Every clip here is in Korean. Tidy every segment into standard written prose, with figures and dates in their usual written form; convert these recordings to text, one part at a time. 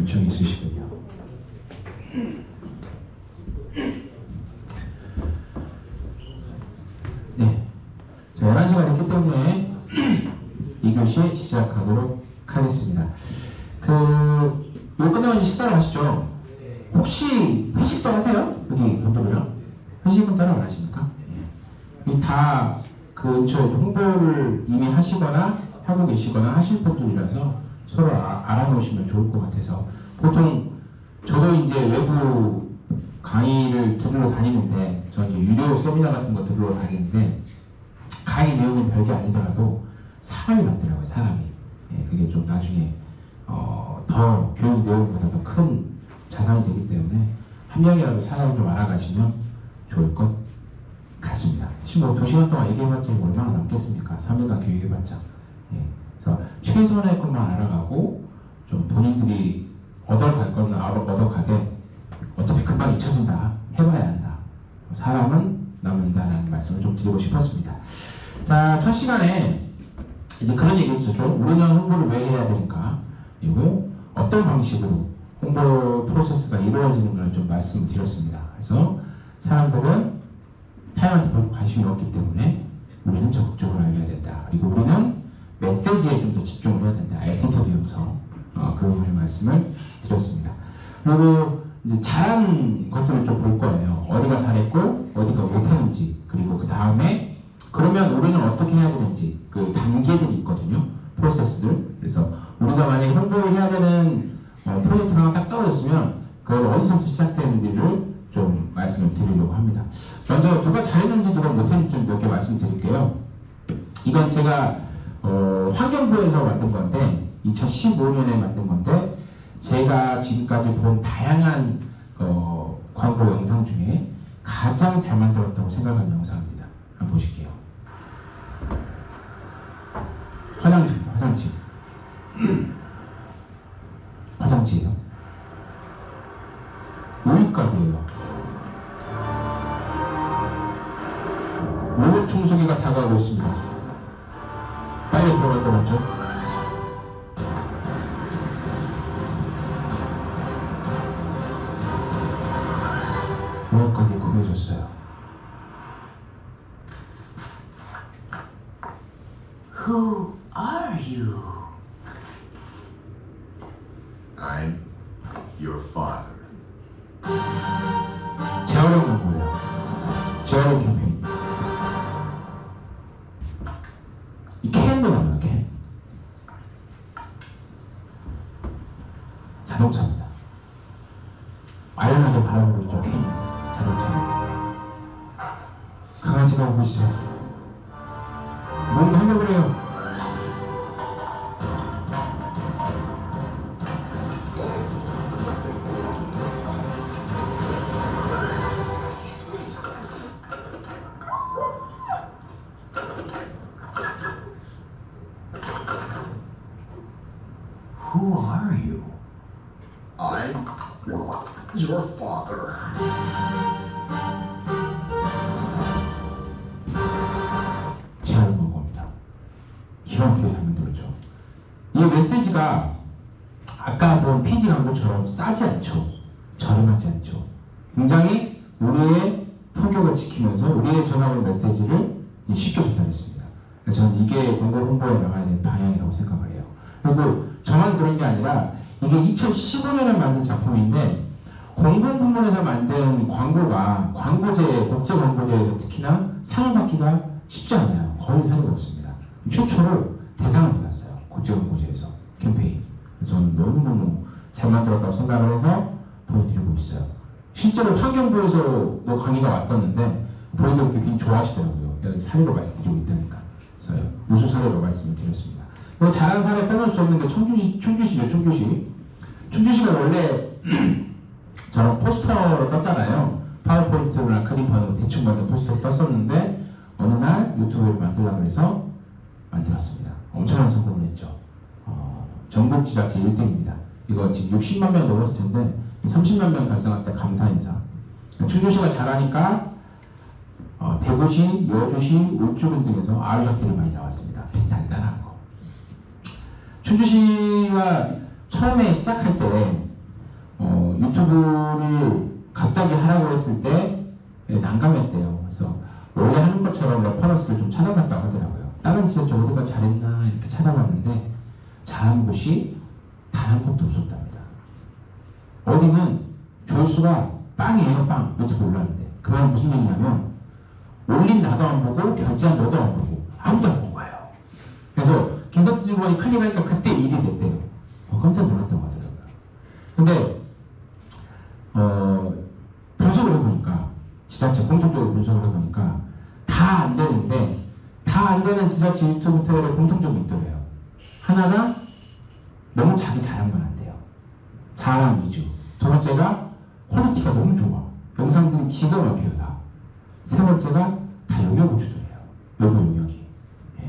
열정이 있으시군요. 네, 자, 11시가 됐기 때문에 2교시 시작하도록 하겠습니다. 이거 끝나면 이제 식사를 하시죠? 혹시 회식도 하세요? 여기 분들이랑? 회식은 따로 안 하십니까? 다 근처에 홍보를 이미 하시거나 하고 계시거나 하실 분들이라서 서로 알아놓으시면 좋을 것 같아서, 보통 저도 이제 외부 강의를 들으러 다니는데, 저 이제 유료 세미나 같은 거 들으러 다니는데, 강의 내용은 별게 아니더라도 사람이 많더라고요. 사람이. 예, 그게 좀 나중에 더 교육 내용보다 더 큰 자산이 되기 때문에 한 명이라도 사람을 좀 알아가시면 좋을 것 같습니다. 지금 2시간 동안 얘기해봤자 얼마나 남겠습니까? 3년간 교육해봤자. 예, 그래서 최선의 것만 알아가고 좀 본인들이 얻어갈 거는 얻어가되 어차피 금방 잊혀진다. 해봐야 한다. 사람은 남는다라는 말씀을 좀 드리고 싶었습니다. 자, 첫 시간에 이제 그런 얘기 했죠. 우리는 홍보를 왜 해야 되니까, 그리고 어떤 방식으로 홍보 프로세스가 이루어지는가를 좀 말씀드렸습니다. 그래서 사람들은 타인한테 별로 관심이 없기 때문에 우리는 적극적으로 알려야 된다. 그리고 우리는 메시지에 좀 더 집중을 해야 된다. 애티튜드 형성. 그 부분의 말씀을 드렸습니다. 그리고 이제 잘한 것들을 좀 볼 거예요. 어디가 잘했고 어디가 못했는지, 그리고 그 다음에 그러면 우리는 어떻게 해야 되는지, 그 단계들이 있거든요. 프로세스들. 그래서 우리가 만약에 홍보를 해야 되는 프로젝트가 하나 딱 떨어졌으면 그걸 어디서부터 시작되는지를 좀 말씀을 드리려고 합니다. 먼저 누가 잘했는지 누가 못했는지 좀 몇 개 말씀드릴게요. 이건 제가 환경부에서 만든 건데, 2015년에 만든 건데, 제가 지금까지 본 다양한 광고 영상 중에 가장 잘 만들었다고 생각하는 영상입니다. 한번 보실게요. 화장실입니다. 화장실. 화장실이요. 우유값이에요. 로봇 청소기가 다가오고 있습니다. 빨리 들어갈 것 같죠? 우유값이 구해줬어요. Who are you? I'm your father. 재활용 광고예요. 재활용 캠페인. 이 캔도 나와요. 캔. 자동차입니다. 아련하게 바라보고 있죠. 캔. 자동차. 강아지가 오고 있어요. 뭔가 하려고 그래요. Who are you? I'm your father. 재활용 광고입니다. 기가 막히게 잘 만들었죠. 이 메시지가 아까 본 피지 광고처럼 싸지 않죠. 저렴하지 않죠. 굉장히 우리의 품격을 지키면서 우리의 전하는 메시지를 쉽게 전달했습니다. 저는 이게 광고 홍보에 나가야 되는 방향이라고 생각을 해요. 그리고 저만 그런 게 아니라 이게 2015년에 만든 작품인데, 공공부문에서 만든 광고가 광고제, 국제광고제에서 특히나 상을 받기가 쉽지 않아요. 거의 사례가 없습니다. 최초로 대상을 받았어요. 국제광고제에서 캠페인. 그래서 저는 너무너무 잘 만들었다고 생각을 해서 보여드리고 있어요. 실제로 환경부에서도 강의가 왔었는데 보여드리고 굉장히 좋아하시더라고요. 여기 사례로 말씀드리고 있다니까. 그래서 우수 사례로 말씀을 드렸습니다. 잘한 사례 빼놓을 수 없는 게 충주시죠. 충주시가 원래 저런 포스터로 떴잖아요. 파워포인트나 크림판으로 대충 만든 포스터로 떴었는데 어느 날 유튜브를 만들려고 해서 만들었습니다. 엄청난 성공을 했죠. 전국 지자체 1등입니다. 이거 지금 60만 명 넘었을 텐데 30만 명 달성할 때 감사 인사. 충주시가 잘하니까 대구시, 여주시, 울주군 등에서 아류작들이 많이 나왔습니다. 비슷하게 따라한 거. 충주시가 처음에 시작할 때 유튜브를 갑자기 하라고 했을 때 난감했대요. 그래서 원래 하는 것처럼 레퍼런스를 좀 찾아봤다고 하더라고요. 다른 지자체 어디가 잘했나 이렇게 찾아봤는데 잘한 곳이 단 한 곳도 없었답니다. 어디는 조회수가 빵이에요, 빵. 유튜브 올랐는데 그 말은 무슨 얘기냐면 올린 나도 안 보고 결제한 너도 안 보고 아무도 안 본 거예요. 그래서 김성태 주무관이 클릭하니까 그때 일이 됐대요. 깜짝 놀랐다고 하더라고요. 근데 분석을 해보니까 지자체 공통적으로 분석을 해보니까 다 안 되는데 다 안 되는 지자체 유튜브 트랙에 공통점이 있더래요. 하나가 너무 자기 자랑만 한대요. 자랑 위주. 두 번째가 퀄리티가 너무 좋아. 영상들이 기가 막혀요 다. 세 번째가 다 영역을 주더래요. 요구 영역이.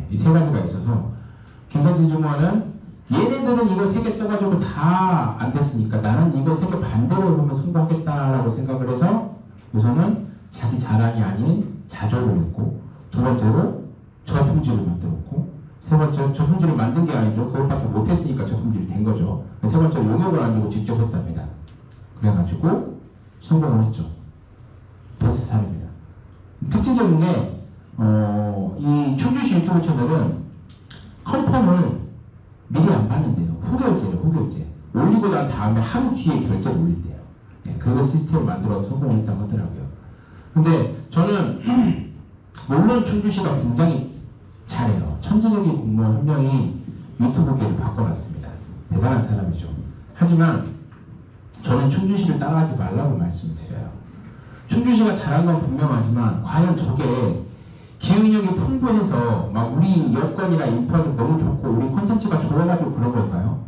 이 세 가지가 있어서 김성태 주무관은 얘네들은 이거 3개 써가지고 다 안 됐으니까 나는 이거 3개 반대로 해보면 성공하겠다라고 생각을 해서 우선은 자기 자랑이 아닌 자조를 했고 두 번째로 저품질을 만들었고 세 번째로 저품질을 만든 게 아니죠. 그것밖에 못했으니까 저품질이 된 거죠. 세 번째로 용역을 안 주고 직접 했답니다. 그래가지고 성공을 했죠. 베스트 사례입니다. 특징적인 게 이 충주시 유튜브 채널은 컨펌을 미리 안 받는데요. 후결제예요, 후결제. 올리고 난 다음에 하루 뒤에 결제를 올린대요. 그거 시스템을 만들어서 성공했다고 하더라고요. 근데 저는 물론 충주시가 굉장히 잘해요. 천재적인 공무원 한 명이 유튜브계를 바꿔놨습니다. 대단한 사람이죠. 하지만 저는 충주시를 따라하지 말라고 말씀을 드려요. 충주시가 잘한 건 분명하지만 과연 저게 기획력이 풍부해서 막 우리 여건이나 인프라도 너무 좋고 우리 콘텐츠가 좋아가지고 그런 걸까요?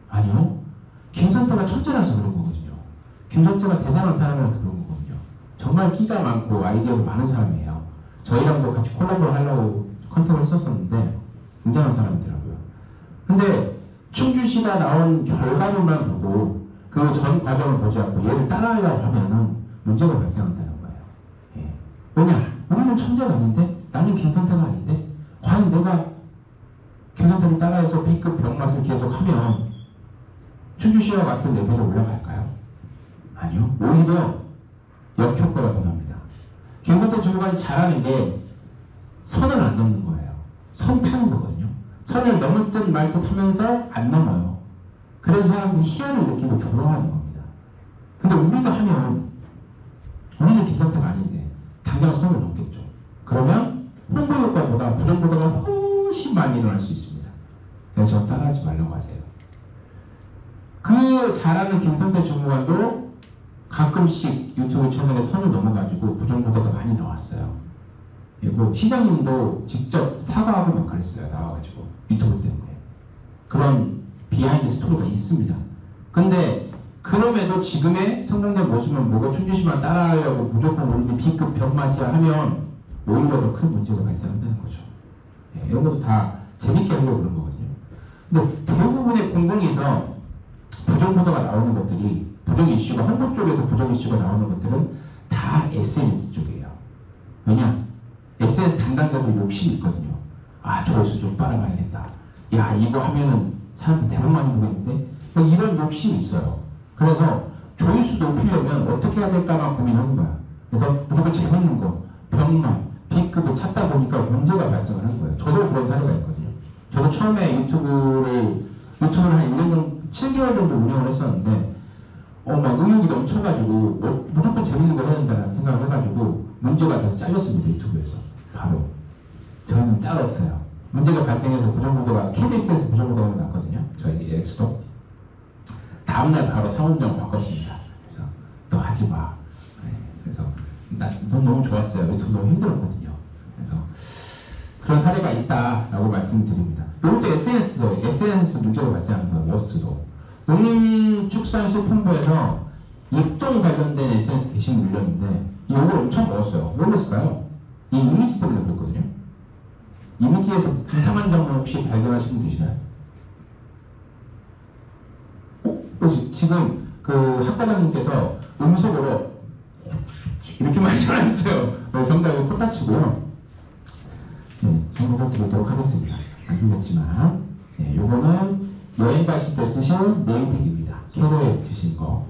아니요. 김선태가 천재라서 그런 거거든요. 김선태가 대단한 사람이라서 그런 거거든요. 정말 끼가 많고 아이디어가 많은 사람이에요. 저희랑도 같이 콜라보를 하려고 컨택을 했었었는데 굉장한 사람이더라고요. 근데 충주시가 나온 결과물만 보고 그 전 과정을 보지 않고 얘를 따라하려고 하면은 문제가 발생한다는 거예요. 왜냐? 우리는 천재가 아닌데? 나는 김선태가 아닌데? 과연 내가 김선태를 따라해서 B급 병맛을 계속하면 충주시와 같은 레벨에 올라갈까요? 아니요. 오히려 역효과가 더 납니다. 김선태 주무관이 잘하는 게 선을 안 넘는 거예요. 선 타는 거거든요. 선을 넘을 듯 말 듯 하면서 안 넘어요. 그래서 사람들이 희열을 느끼고 좋아하는 겁니다. 근데 우리가 하면 우리는 김선태가 아닌데 당장 선을 넘겠죠. 그러면 홍보 효과보다 부정 보도가 훨씬 많이 일어날 수 있습니다. 그래서 따라하지 말라고 하세요. 그 잘하는 김선태 주무관도 가끔씩 유튜브 채널에 선을 넘어가지고 부정 보도가 많이 나왔어요. 그리고 시장님도 직접 사과하고 막 그랬어요. 나와가지고 유튜브 때문에. 그런 비하인드 스토리가 있습니다. 근데 그럼에도 지금의 성공된 모습은 뭐가 충주시만 따라하려고 무조건 우리 B급 병맛이야 하면 오히려 더 큰 문제가 발생한다는 거죠. 이런 것도 다 재밌게 하려고 그런 거거든요. 근데 대부분의 공공에서 부정 보도가 나오는 것들이 부정 이슈가 홍보 쪽에서 부정 이슈가 나오는 것들은 다 SNS 쪽이에요. 왜냐? SNS 담당자들 욕심이 있거든요. 아, 조회수 좀 빨아가야겠다. 야, 이거 하면은 사람들 대박 많이 보겠는데? 이런 욕심이 있어요. 그래서 조회수 높이려면 어떻게 해야 될까만 고민하는 거야. 그래서 무조건 재밌는 거, 병만, B급을 찾다 보니까 문제가 발생을 한 거예요. 저도 그런 사례가 있거든요. 저도 처음에 유튜브를 한 1년 정도, 7개월 정도 운영을 했었는데 막 의욕이 넘쳐가지고 무조건 재밌는 걸 해야 된다는 생각을 해가지고 문제가 돼서 잘렸습니다. 유튜브에서. 바로. 저는 잘랐어요. 문제가 발생해서 부정보도가 KBS에서 부정보도가 났거든요. 저희 엑스도. 다음날 바로 상원령 바꿨습니다. 그래서 너 하지 마. 그래서 넌 너무 좋았어요. 유튜브 너무 힘들었거든요. 그래서 그런 사례가 있다라고 말씀드립니다. 이것도 SNS 문제가 발생하는 거예요. 워스트도. 농림축산식품부에서 입동 관련된 SNS 게시물 올렸는데 이걸 엄청 먹었어요. 왜 그랬을까요? 이 이미지 때문에 그랬거든요. 이미지에서 이상한 점을 혹시 발견하시는 분 계시나요? 지금 그 학과장님께서 음속으로 이렇게 말씀하셨어요. 정답은 코타치고요. 정보를 드리도록 하겠습니다. 안 틀렸지만 요거는 여행 가실 때 쓰신 네임택입니다. 캐로에 주신 거.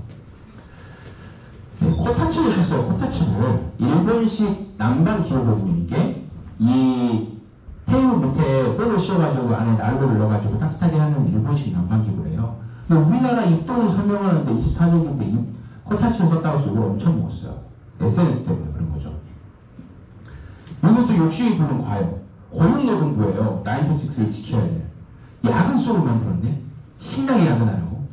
코타치를 셨어요. 코타치를 일본식 남방 기호거든요. 이게 이 테이블 밑에 볼을 씌워가지고 안에 난로를 넣어가지고 따뜻하게 하는 일본식 난방 기호래요. 근데 우리나라 입동을 설명하는데 24세기 때 이 코타치를 썼다고 해서 이걸 엄청 먹었어요. SNS 때문에 그런 거죠. 이것도 욕심이 부른 과요. 고용노동부예요. 9to6를 지켜야 돼. 야근성을 만들었네. 신나게 야근하라고.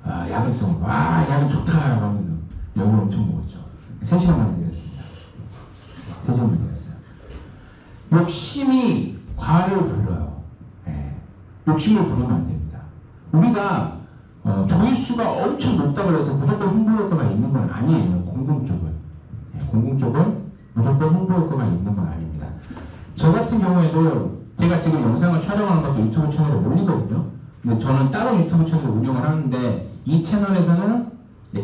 아, 야근성. 와, 야근 좋다. 하면 욕을 엄청 먹었죠. 3시간 만에 내렸습니다. 3시간 만에 내렸어요. 욕심이 과를 불러요. 네. 욕심을 부리면 안 됩니다. 우리가 조회수가 엄청 높다고 해서 무조건 홍보 효과가 있는 건 아니에요. 공공 쪽은. 네, 공공 쪽은 무조건 홍보 효과가 있는 건 아닙니다. 저 같은 경우에도 제가 지금 영상을 촬영하는 것도 유튜브 채널에 올리거든요. 근데 저는 따로 유튜브 채널을 운영을 하는데 이 채널에서는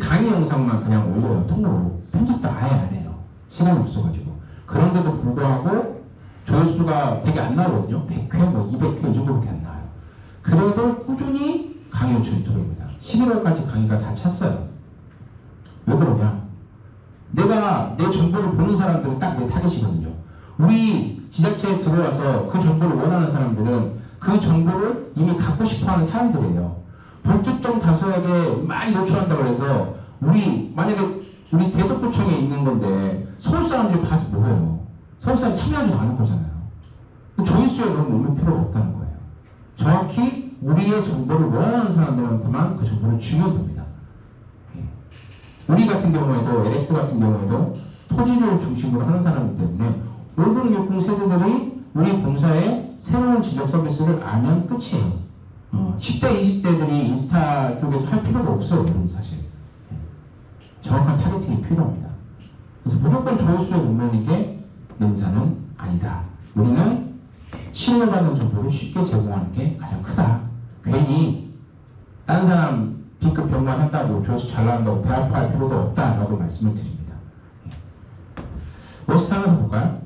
강의 영상만 그냥 올려요. 통으로. 편집도 아예 안 해요. 시간이 없어가지고. 그런데도 불구하고 조회수가 되게 안 나오거든요. 100회, 뭐 200회 이 정도밖에 안 나와요. 그래도 꾸준히 강의 요청이 들어옵니다. 11월까지 강의가 다 찼어요. 왜 그러냐? 내가 내 정보를 보는 사람들은 딱 내 타겟이거든요. 우리 지자체에 들어와서 그 정보를 원하는 사람들은 그 정보를 이미 갖고 싶어하는 사람들이에요. 불특정 다수에게 많이 노출한다고 해서 만약에 우리 대덕구청에 있는 건데 서울 사람들이 봐서 뭐해요? 서울 사람이 참여하지도 않을 거잖아요. 조회수에 너무 오를 필요가 없다는 거예요. 정확히 우리의 정보를 원하는 사람들한테만 그 정보를 주면 됩니다. 우리 같은 경우에도 LX 같은 경우에도 토지를 중심으로 하는 사람이기 때문에 5060 세대들이 우리 공사의 새로운 지적 서비스를 알면 끝이에요. 10대, 20대들이 인스타 쪽에서 할 필요가 없어요, 여러분 사실. 정확한 타겟팅이 필요합니다. 그래서 무조건 조회수에 못내는 게 능사는 아니다. 우리는 신뢰받는 정보를 쉽게 제공하는 게 가장 크다. 괜히 다른 사람 B급 병만 한다고 조회수 잘 나간다고 배 아파할 필요도 없다라고 말씀을 드립니다. 워스트 하나 더 볼까요?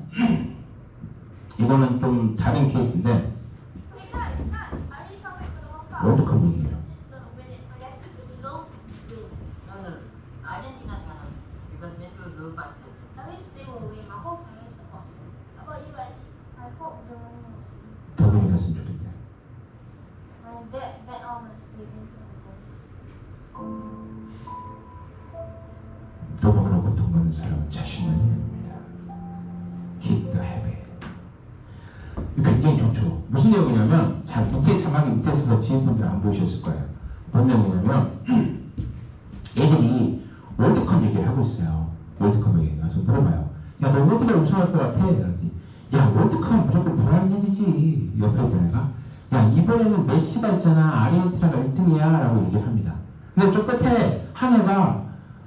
이거는 좀 다른 케이스인데 월드컵 얘기예요. 저는 아르헨티나잖아. because Messi will go faster. 독일이 갔으면 좋겠다. 도박으로 고통받는 사람은 자신만이 아닙니다. Keep the habit. 굉장히 좋죠. 무슨 내용이냐면, 잘 밑에 자막이 밑에 있어서 뒤에 분들 안 보이셨을 거예요. 뭔 내용이냐면, 애들이 월드컵 얘기를 하고 있어요. 월드컵 얘기. 가서 물어봐요. 야, 너 어디가 우승할 것 같아? 그러지. 야, 월드컵은 무조건 불안한 일이지. 옆에 있던 애가. 야, 이번에는 메시가 있잖아. 아르헨티나가 1등이야. 라고 얘기를 합니다. 근데 저 끝에 한 애가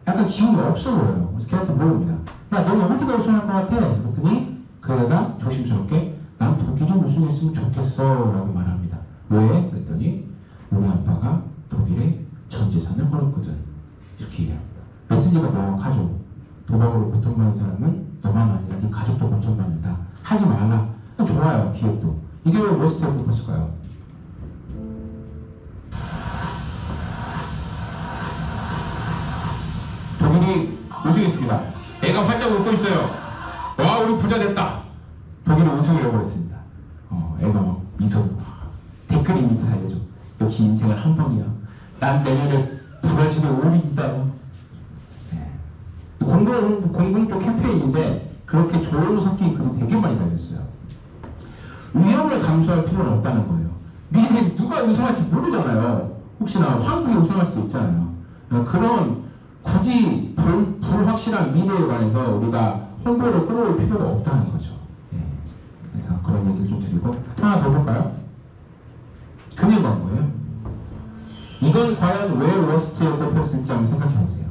약간 기운이 없어 보여요. 그래서 걔한테 물어봅니다. 야, 너는 어디가 우승할 것 같아? 그랬더니 그 애가 조심스럽게 난 독일이 우승했으면 좋겠어. 라고 말합니다. 왜? 그랬더니 우리 아빠가 독일에 전 재산을 걸었거든. 이렇게 얘기합니다. 메시지가 명확하죠. 도박으로 고통받는 사람은 너만 아니라 네 가족도 고통받는다. 하지 말라. 좋아요. 기획도. 이게 왜 워스트에 뽑혔을까요? 독일이 우승했습니다. 애가 활짝 웃고 있어요. 와, 우리 부자 됐다. 독일이 우승을 해버렸습니다. 애가 막 미소. 댓글이 밑에 달려줘. 역시 인생은 한 방이야. 난 내년에 브라질에 올인다. 공공적 캠페인인데 그렇게 조언 섞인 글이 되게 많이 달렸어요. 위험을 감수할 필요는 없다는 거예요. 미래에 누가 우승할지 모르잖아요. 혹시나 황국이 우승할 수도 있잖아요. 그런 굳이 불확실한 미래에 관해서 우리가 홍보를 끌어올 필요가 없다는 거죠. 그래서 그런 얘기를 좀 드리고 하나 더 볼까요? 금융 광고예요. 이건 과연 왜 워스트에 꼽혔을지 한번 생각해 보세요.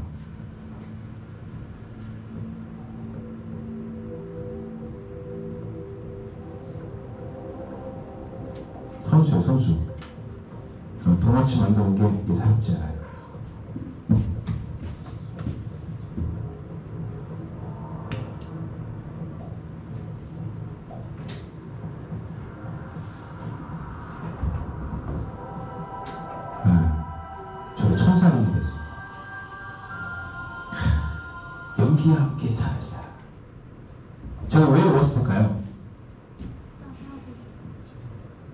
선수요, 선수. 동아치 만드는 게 예사롭지 않아요. 저도 천사님이 됐습니다. 우리 함께 사라지다. 제가 왜 워스트일까요?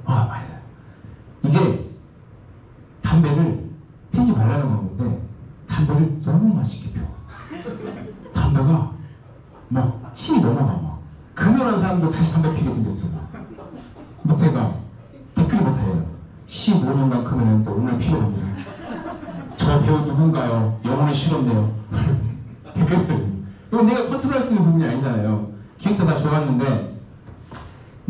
맞아요. 이게 담배를 피지 말라는 건데 담배를 너무 맛있게 펴. 담배가 막 침이 넘어가 막. 금연한 사람도 다시 담배 피게 생겼어. 밑에가 댓글이 막 달려요. 15년간 금연했는데 오늘 피로 갑니다. 저 배우 누군가요? 영혼이 싫었네요. 댓글을. 이건 내가 컨트롤할 수 있는 부분이 아니잖아요. 기획도 다 좋았는데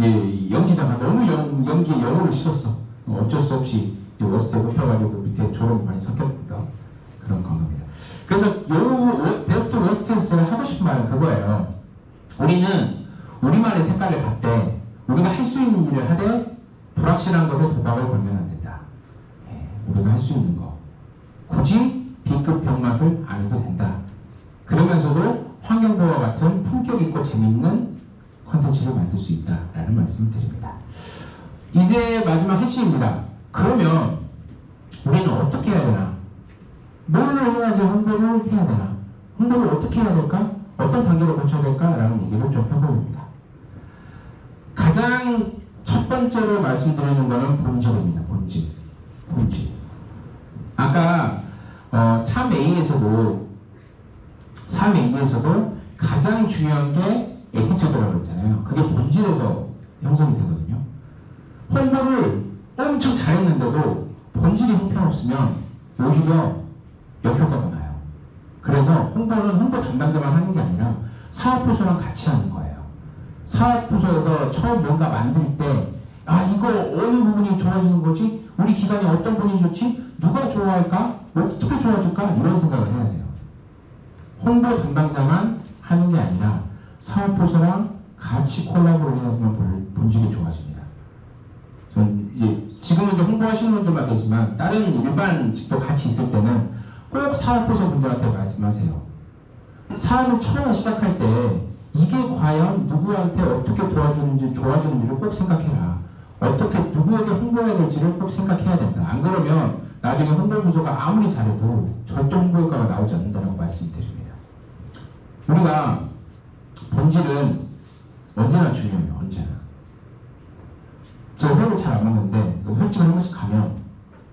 예, 연기자가 너무 연기에 영혼을 실었어. 어쩔 수 없이 워스트에 뽑혀가지고 밑에 조롱이 많이 섞였던 그런 겁니다. 그래서 요 베스트 워스트에서 제가 하고 싶은 말은 그거예요. 우리는 우리만의 색깔을 갖되 우리가 할 수 있는 일을 하되 불확실한 것에 도박을 걸면 안 된다. 예, 우리가 할 수 있는 거 굳이 B급 병맛을 안 해도 된다. 그러면서도 환경보호와 같은 품격 있고 재미있는 컨텐츠를 만들 수 있다라는 말씀을 드립니다. 이제 마지막 핵심입니다. 그러면 우리는 어떻게 해야 되나? 뭘 해야지 홍보를 해야 되나? 홍보를 어떻게 해야 될까? 어떤 단계로 거쳐야 될까? 라는 얘기를 좀 해보입니다. 가장 첫 번째로 말씀드리는 것은 본질입니다. 본질. 아까 3A에서도 가장 중요한 게 애티튜드라고 했잖아요. 그게 본질에서 형성이 되거든요. 홍보를 엄청 잘했는데도 본질이 형편없으면 오히려 역효과가 나요. 그래서 홍보는 홍보 담당자만 하는 게 아니라 사업부서랑 같이 하는 거예요. 사업부서에서 처음 뭔가 만들 때 이거 어느 부분이 좋아지는 거지? 우리 기관이 어떤 부분이 좋지? 누가 좋아할까? 어떻게 좋아질까? 이런 생각을 해야 돼요. 홍보 담당자만 하는 게 아니라 사업부서랑 같이 콜라보를 해야지만 본질이 좋아집니다. 지금은 이제 홍보하시는 분들만 계시지만 다른 일반 직도 같이 있을 때는 꼭 사업부서 분들한테 말씀하세요. 사업을 처음 시작할 때 이게 과연 누구한테 어떻게 도와주는지 좋아지는지를 꼭 생각해라. 어떻게 누구에게 홍보해야 될지를 꼭 생각해야 된다. 안 그러면 나중에 홍보부서가 아무리 잘해도 절대 홍보효과가 나오지 않는다고 말씀드립니다. 우리가 본질은 언제나 중요해요. 언제나. 제가 회를 잘 안 먹는데 횟집을 한 번씩 가면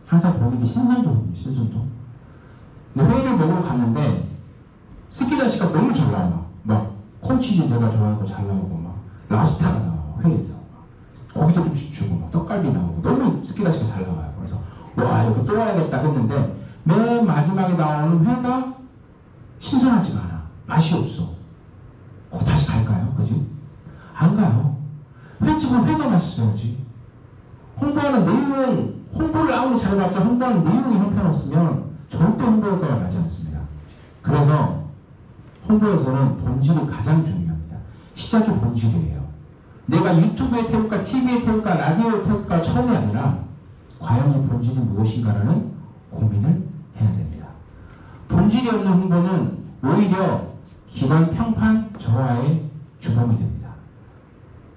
항상 보는 게 신선도거든요. 신선도. 근데 회를 먹으러 갔는데 스키다시가 너무 잘 나와. 막 콘치즈 제가 좋아하는 거 잘 나오고 막 랍스타가 나와. 회에서 고기도 좀 주고 막 떡갈비 나오고 너무 스키다시가 잘 나와요. 그래서 와 여기 또 와야겠다 했는데 맨 마지막에 나오는 회가 신선하지가 않아. 맛이 없어. 다시 갈까요? 그지? 안 가요. 횟집은 회가 맛있어야지. 홍보하는 내용은 홍보를 아무리 잘해봤자 홍보하는 내용이 형편없으면 절대 홍보 효과가 나지 않습니다. 그래서 홍보에서는 본질이 가장 중요합니다. 시작이 본질이에요. 내가 유튜브에 태울까, TV에 태울까, 라디오에 태울까 처음이 아니라 과연 이 본질이 무엇인가라는 고민을 해야 됩니다. 본질이 없는 홍보는 오히려 기관 평판 저하의 주범이 됩니다.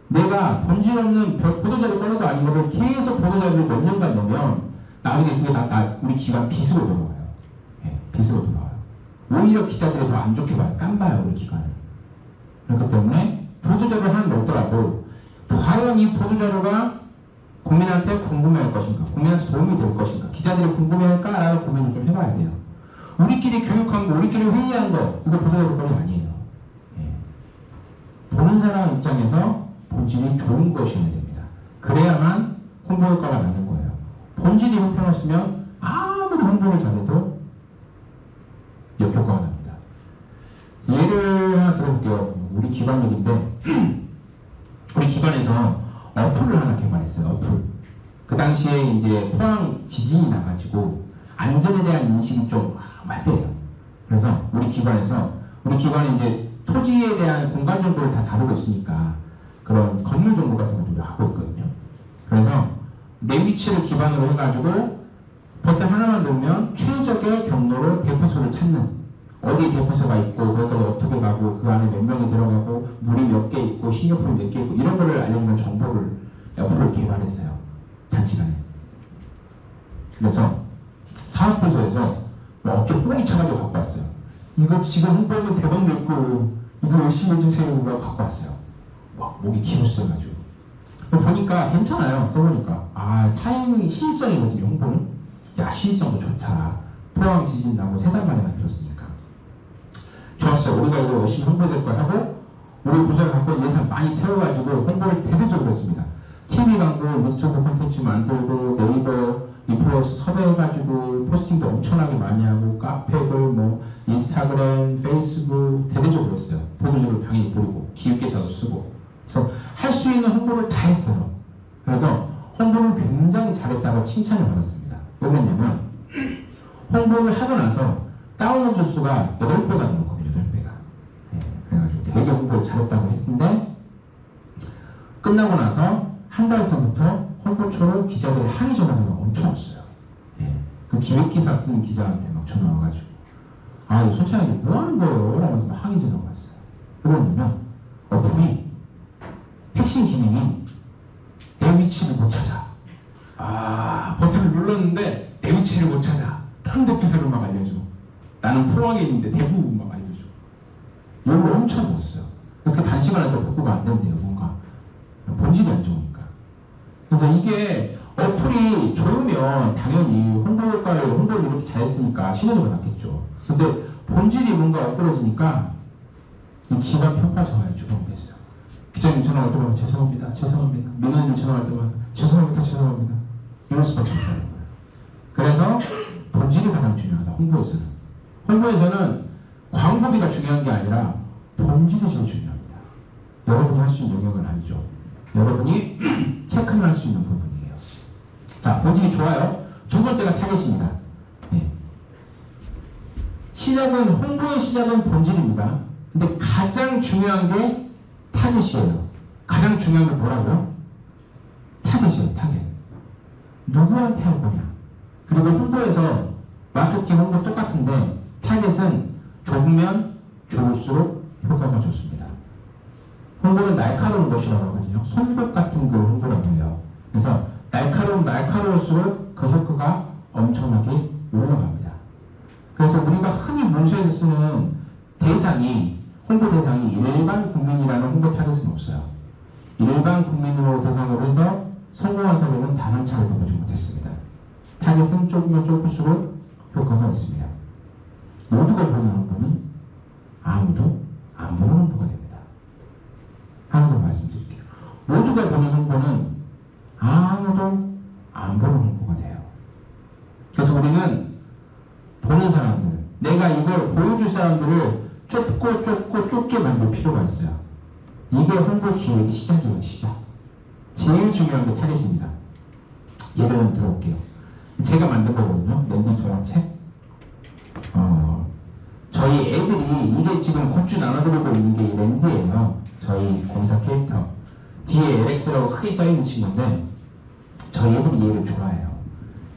내가 본질 없는 보도자료 꺼내도 아니고를 계속 보도자료를 몇 년간 넣으면 나중에 그게 우리 기관 빚으로 돌아와요. 예, 빚으로 돌아와요. 오히려 기자들이 더 안 좋게 봐요. 깜봐요, 우리 기관을. 그렇기 때문에 보도자료를 하나 넣더라도 과연 이 보도자료가 국민한테 궁금해할 것인가, 국민한테 도움이 될 것인가, 기자들이 궁금해할까라는 고민을 좀 해봐야 돼요. 우리끼리 교육한 거, 우리끼리 회의한 거, 이거 보도자료 거리 아니에요. 예. 보는 사람 입장에서 본질이 좋은 것이어야 됩니다. 그래야만 홍보 효과가 나는 거예요. 본질이 형편없으면 아무리 홍보를 잘해도 역효과가 납니다. 예를 하나 들어볼게요. 우리 기관 얘기인데 우리 기관에서 어플을 하나 개발했어요. 어플. 그 당시에 이제 포항 지진이 나가지고 안전에 대한 인식이 좀 맞대요. 그래서 우리 기관이 이제 토지에 대한 공간 정보를 다 다루고 있으니까 그런 건물 정보 같은 것도 하고 있거든요. 그래서 내 위치를 기반으로 해가지고 버튼 하나만 누르면 최적의 경로로 대포소를 찾는, 어디 대포소가 있고 거기까지 어떻게 가고 그 안에 몇 명이 들어가고 물이 몇 개 있고 식료품이 몇 개 있고 이런 거를 알려주는 정보를 어플을 개발했어요. 단시간에. 그래서 사업부서에서 어깨 뽕이 차가지고 갖고 왔어요. 이거 지금 홍보하면 대박 낼 거, 이거 열심히 해주세요. 라고 갖고 왔어요. 막 목이 기울어가지고. 보니까 괜찮아요. 써보니까. 아, 타이밍이 시의성이거든요, 홍보는. 야, 시의성도 좋다. 포항 지진 나고 3달 만에 만들었으니까. 좋았어요. 우리가 이거 열심히 홍보될 거야 하고, 우리 부서에 갖고 있는 예산 많이 태워가지고 홍보를 대대적으로 했습니다. TV 광고, 유튜브 콘텐츠 만들고, 네이버, 인플루언서 섭외해가지고, 포스팅도 엄청나게 많이 하고, 카페글, 뭐, 인스타그램, 페이스북, 대대적으로 했어요. 보도자료 당연히 뿌리고, 기획기사도 쓰고. 그래서 할 수 있는 홍보를 다 했어요. 그래서 홍보를 굉장히 잘했다고 칭찬을 받았습니다. 왜 그랬냐면, 홍보를 하고 나서 다운로드 수가 8배가 늘었거든요, 8배가. 네, 그래가지고 되게 홍보를 잘했다고 했는데, 끝나고 나서 한 달 전부터 홍보초로 기자들의 항의 전화가 엄청 왔어요. 예, 그 기획기사 쓰는 기자한테 막 전화 와가지고, 아, 이거 솔직하게 뭐 하는 거예요? 라면서 막 항의 전화가 왔어요. 왜 그러냐면, 어플이 핵심 기능이 내 위치를 못 찾아. 아, 버튼을 눌렀는데 내 위치를 못 찾아. 다른 대피소를 막 알려줘. 나는 포항에 있는데 대구 막 알려줘. 욕을 엄청 먹었어요. 그렇게 단시간에 또 복구가 안 된대요, 뭔가. 본질이 안 좋으니까. 그래서 이게 어플이 좋으면 당연히 홍보를 이렇게 잘했으니까 신뢰도가 낮겠죠. 근데 본질이 뭔가 엇떨어지니까 이 기가 편파져가지고 주범됐어요. 기자님 전화할 때마다 죄송합니다. 민원님 전화할 때마다 죄송합니다. 이럴 수밖에 없다는 거예요. 그래서 본질이 가장 중요하다. 홍보에서는 광고비가 중요한 게 아니라 본질이 제일 중요합니다. 여러분이 할 수 있는 영역을 알죠. 여러분이 체크를 할 수 있는 부분이에요. 자, 본질이 좋아요. 두 번째가 타겟입니다. 네. 홍보의 시작은 본질입니다. 근데 가장 중요한 게 타겟이에요. 가장 중요한 게 뭐라고요? 타겟이에요, 타겟. 누구한테 할 거냐. 그리고 홍보에서 마케팅 홍보 똑같은데 타겟은 좁으면 좋을수록 효과가 좋습니다. 홍보는 날카로운 것이라고 하거든요. 손톱 같은 그 홍보라고 해요. 그래서 날카로울수록 그 효과가 엄청나게 올라갑니다. 그래서 우리가 흔히 문서에서 쓰는 홍보 대상이 일반 국민이라는 홍보 타겟은 없어요. 일반 국민으로 대상으로 해서 성공한 사례는 단 한 차례도 보지 못했습니다. 타겟은 좁으면 좁을수록 효과가 있습니다. 모두가 보는 홍보는 아무도 안 보는 홍보가 됩니다. 하나 더 말씀드릴게요. 모두가 보는 홍보는 아무도 안 보는 홍보가 돼요. 그래서 우리는 보는 사람들, 내가 이걸 보여줄 사람들을 좁게 만들 필요가 있어요. 이게 홍보 기획의 시작이에요, 시작. 제일 중요한 게 타겟입니다. 예를 들어볼게요. 제가 만든 거거든요. 랜딩 동화책. 저희 애들이 이게 지금 굿즈 나눠드리고 있는 게 랜드예요. 저희 공사 캐릭터. 뒤에 LX라고 크게 써있는 친구인데 저희 애들이 얘를 좋아해요.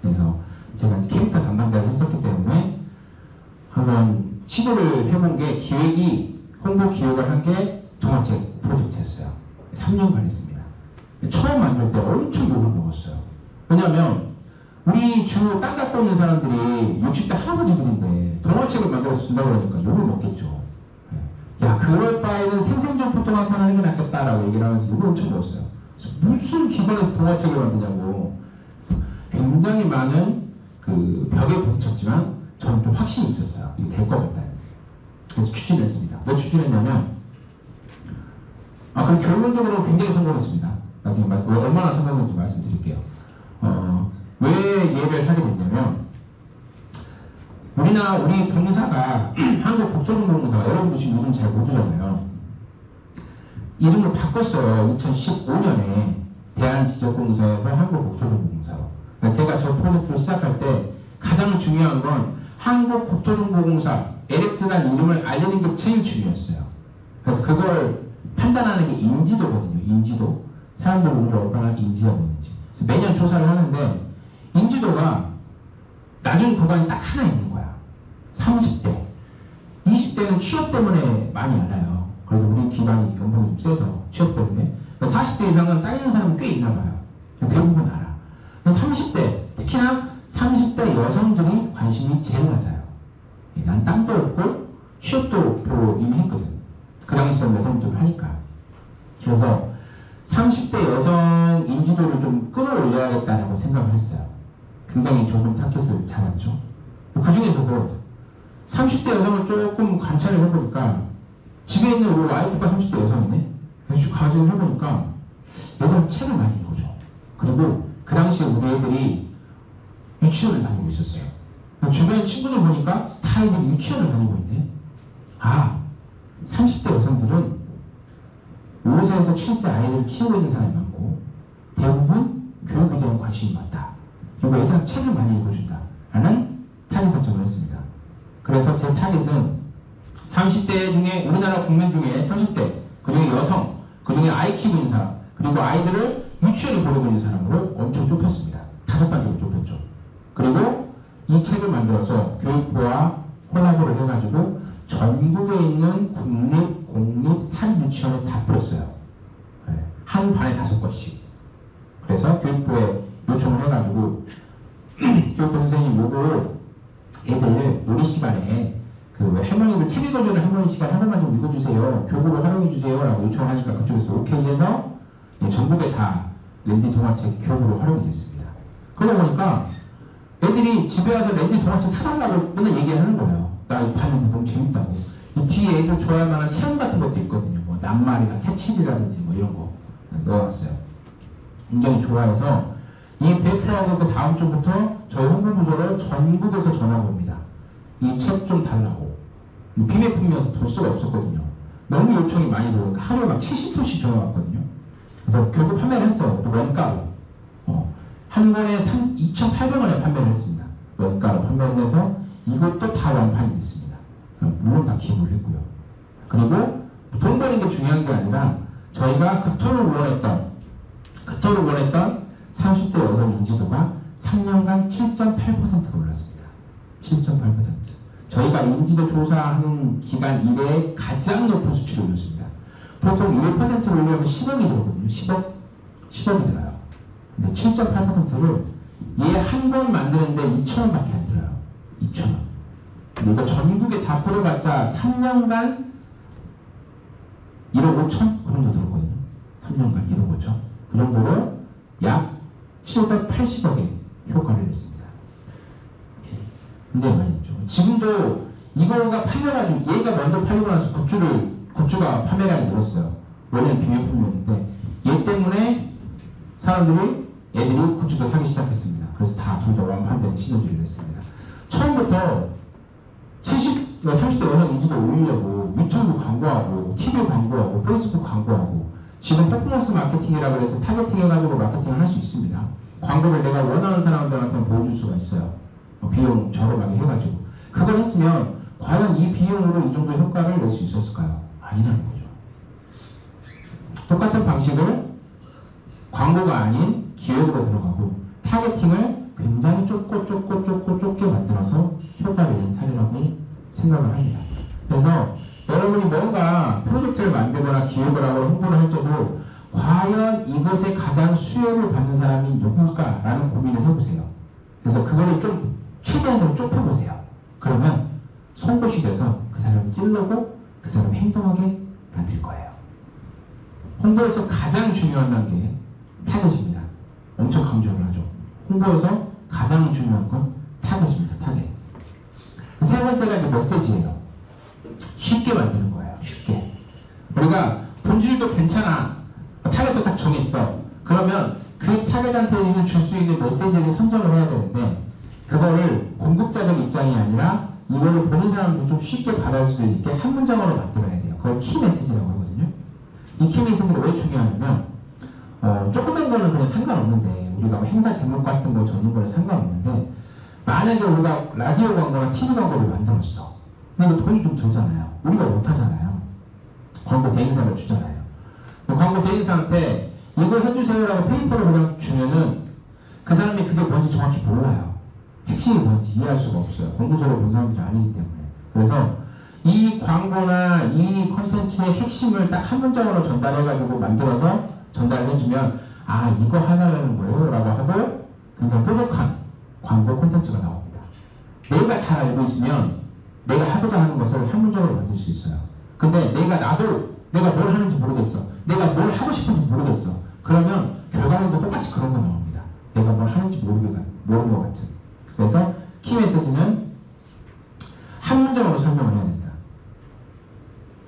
그래서 제가 캐릭터 담당자를 했었기 때문에 한번 시도를 해본 게 홍보 기획을 한 게 동화책 프로젝트였어요. 3년간 했습니다. 처음 만들 때 엄청 욕을 먹었어요. 왜냐면 우리 주 땅 갖고 있는 사람들이 60대 할아버지들인데 동화책을 만들어서 준다고 그러니까 욕을 먹겠죠. 야, 그럴 바에는 생생정보 동화판 하는 게 낫겠다라고 얘기를 하면서 욕을 엄청 먹었어요. 무슨 기관에서 동화책을 만드냐고. 그래서 굉장히 많은 그 벽에 부딪혔지만 저는 좀 확신이 있었어요. 이게 될 것 같다. 그래서 추진을 했습니다. 왜 추진했냐면 그럼 결론적으로 굉장히 성공했습니다. 나중에 얼마나 성공했는지 말씀드릴게요. 왜 얘를 하게 됐냐면 우리 공사가 한국국토정보공사가 여러분도 지금 요즘 잘 모르잖아요. 이름을 바꿨어요. 2015년에 대한지적공사에서 한국국토정보공사로. 제가 저 프로젝트를 시작할 때 가장 중요한 건 한국국토정보공사 LX라는 이름을 알리는 게 제일 중요했어요. 그래서 그걸 판단하는 게 인지도거든요. 인지도. 사람들이 우리를 얼마나 인지하고 있는지. 그래서 매년 조사를 하는데 인지도가 낮은 구간이 딱 하나 있는 거야. 30대. 20대는 취업 때문에 많이 알아요. 그래도 우리 기반이 연봉이 좀 세서 취업 때문에. 40대 이상은 따 있는 사람이 꽤 있나 봐요. 대부분 알아. 30대, 특히나 30대 여성들이 관심이 제일 낮아요. 난 땅도 없고 취업도 별로 이미 했거든. 그 당시에 여성들 하니까. 그래서 30대 여성 인지도를 좀 끌어올려야겠다라고 생각을 했어요. 굉장히 좁은 타겟을 잡았죠. 그 중에서도 30대 여성을 조금 관찰을 해보니까 집에 있는 우리 와이프가 30대 여성이네? 그래서 가정을 해보니까 여성 책을 많이 읽어줘. 그리고 그 당시에 우리 애들이 유치원을 다니고 있었어요. 주변 친구들 보니까 다 애들이 유치원을 다니고 있네. 아, 30대 여성들은 5세에서 7세 아이들을 키우고 있는 사람이 많고 대부분 교육에 대한 관심이 많다. 그리고 애들한테 책을 많이 읽어준다. 라는 타겟 설정을 했습니다. 그래서 제 타겟은 30대 중에 우리나라 국민 중에 30대, 그 중에 여성, 그 중에 아이 키우고 있는 사람, 그리고 아이들을 유치원에 보내고 있는 사람으로 엄청 좁혔습니다. 5단계로 좁혔죠. 그리고 이 책을 만들어서 교육부와 콜라보를 해가지고 전국에 있는 국립, 공립, 사립 유치원에 다 뿌렸어요. 한 반에 5건씩. 그래서 교육부에 요청을 해가지고 교육부 선생님 요거 애들 놀이 시간에 그 할머니들 책 읽어주는 할머니 시간 한 번만 좀 읽어주세요. 교구로 활용해주세요. 라고 요청을 하니까 그쪽에서 오케이 해서 전국에 다 랜디 동화책이 교구로 활용이 됐습니다. 그러다 보니까 애들이 집에 와서 랜디 동화책 사달라고 맨날 얘기하는 거예요. 나 이거 봤는데 너무 재밌다고. 이 뒤에 애들 좋아할 만한 체험 같은 것도 있거든요. 뭐 낱말이나 새칠이라든지 뭐 이런 거 넣어놨어요. 굉장히 좋아해서 이 베이크하고 그 다음 주부터 저희 홍보부서로 전국에서 전화가 옵니다. 이 책 좀 달라고. 비매품이어서 볼 수가 없었거든요. 너무 요청이 많이 들어오니까 하루에 막 70통씩 전화 왔거든요. 그래서 결국 판매를 했어요. 또 원가로. 한 권에 2,800원에 판매를 했습니다. 원가로 판매를 해서 이것도 다 완판이 됐습니다. 물론 다 기부를 했고요. 그리고 돈 버는 게 중요한 게 아니라 저희가 그토록 원했던 30대 여성 인지도가 3년간 7.8%가 올랐습니다. 7.8%. 저희가 인지도 조사하는 기간 이래에 가장 높은 수치를 올렸습니다. 보통 1%를 올리면 10억이 들거든요. 10억이 들어요. 근데 7.8%를 얘 한 번 만드는데 2,000원밖에 안 들어요. 2,000원. 근데 이거 전국에 다 뿌려봤자 3년간 1억 5천? 그 정도 들었거든요. 3년간 1억 5천. 그 정도로 약 780억의 효과를 냈습니다. 굉장히 많이 했죠. 지금도 이거가 팔려가지고 얘가 먼저 팔리고 나서 굿즈가 판매량이 늘었어요. 원래는 비매품이었는데 얘 때문에 사람들이 애들이 굿즈도 사기 시작했습니다. 그래서 다 둘 다 완판되는 시너지를 냈습니다. 처음부터 30대 여성 인지도 올리려고 유튜브 광고하고 TV 광고하고 페이스북 광고하고 지금 퍼포먼스 마케팅이라고 해서 타겟팅 해가지고 마케팅을 할 수 있습니다. 광고를 내가 원하는 사람들한테 보여줄 수가 있어요. 비용 저렴하게 해가지고 그걸 했으면 과연 이 비용으로 이 정도 효과를 낼 수 있었을까요? 아니라는 거죠. 똑같은 방식을 광고가 아닌 기획으로 들어가고 타겟팅을 굉장히 좁게 만들어서 효과를 낸 사례라고 생각을 합니다. 그래서 여러분이 뭔가 프로젝트를 만들거나 기획을 하고 홍보를 할 때도 과연 이것에 가장 수혜를 받는 사람이 누굴까라는 고민을 해보세요. 그래서 그거를 좀 최대한으로 좁혀보세요. 그러면 송곳이 돼서 그 사람을 찌르고 그 사람을 행동하게 만들 거예요. 홍보에서 가장 중요한 단계 타겟입니다. 엄청 강조를 하죠. 홍보에서 가장 중요한 건 타겟입니다. 타겟. 세 번째가 이제 메시지예요. 쉽게 만드는 거예요. 쉽게. 우리가 본질도 괜찮아. 타겟도 딱 정했어. 그러면 그 타겟한테 줄 수 있는 메시지를 선정을 해야 되는데 그거를 공급자적 입장이 아니라 이거를 보는 사람도 좀 쉽게 받아들일 수 있게 한 문장으로 만들어야 돼요. 그걸 키 메시지라고 하거든요. 이 키 메시지가 왜 중요하냐면 조그만 거는 그냥 상관없는데 우리가 행사 제목 같은 거 적는 거는 상관없는데 만약에 우리가 라디오 광고나 TV 광고를 만들었어. 근데 돈이 좀 들잖아요. 우리가 못하잖아요. 광고 대행사를 주잖아요. 광고 대행사한테 이걸 해주세요라고 페이퍼를 그냥 주면은 그 사람이 그게 뭔지 정확히 몰라요. 핵심이 뭔지 이해할 수가 없어요. 공부서를 본 사람들이 아니기 때문에. 그래서 이 광고나 이 컨텐츠의 핵심을 딱 한 문장으로 전달해가지고 만들어서 전달해주면 아 이거 하나라는 거예요 라고 하고 굉장히 뾰족한 광고 콘텐츠가 나옵니다. 내가 잘 알고 있으면 내가 하고자 하는 것을 한 문장으로 만들 수 있어요. 근데 내가 뭘 하는지 모르겠어. 내가 뭘 하고 싶은지 모르겠어. 그러면 결과물도 똑같이 그런 거 나옵니다. 내가 뭘 하는지 모르는 것 같은. 그래서 키 메시지는 한 문장으로 설명을 해야 된다.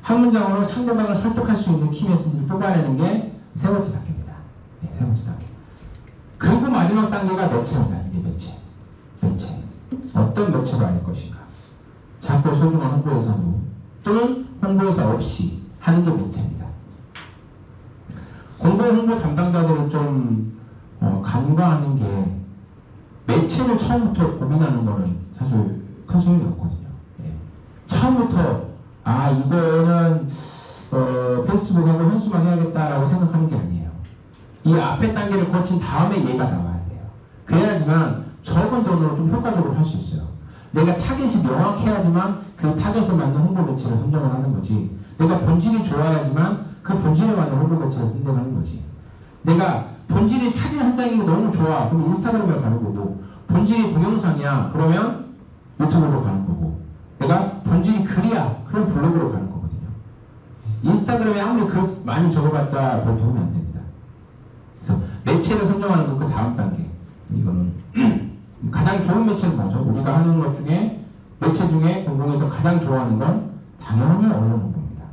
한 문장으로 상대방을 설득할 수 있는 키 메시지를 뽑아내는 게 세 번째 단계입니다. 네, 세 번째 단계. 그리고 마지막 단계가 매체입니다. 이제 매체. 어떤 매체로 알 것인가. 작고 소중한 홍보회사로 또는 홍보회사 없이 하는 게 매체입니다. 공보 홍보 담당자들은 좀 간과하는 게 매체를 처음부터 고민하는 거는 사실 큰 소용이 없거든요. 예. 처음부터 이거는 페이스북하고 현수막 해야겠다라고 생각하는 게 아니에요. 이 앞에 단계를 거친 다음에 얘가 나와야 돼요. 그래야지만 적은 돈으로 좀 효과적으로 할 수 있어요. 내가 타겟이 명확해야지만 그 타겟에 맞는 홍보 매체를 선정을 하는 거지. 내가 본질이 좋아야지만 그 본질에 맞는 홍보 매체를 선정하는 거지. 내가 본질이 사진 한 장이 너무 좋아. 그럼 인스타그램에 가는 거고, 본질이 동영상이야. 그러면 유튜브로 가는 거고, 내가 본질이 글이야. 그럼 블로그로 가는 거거든요. 인스타그램에 아무리 글 많이 적어봤자 별 도움이 안 됩니다. 그래서 매체를 선정하는 건 그 다음 단계. 이거는 가장 좋은 매체는 뭐죠? 우리가 하는 것 중에 매체 중에 공공에서 가장 좋아하는 건 당연히 언론 홍보입니다.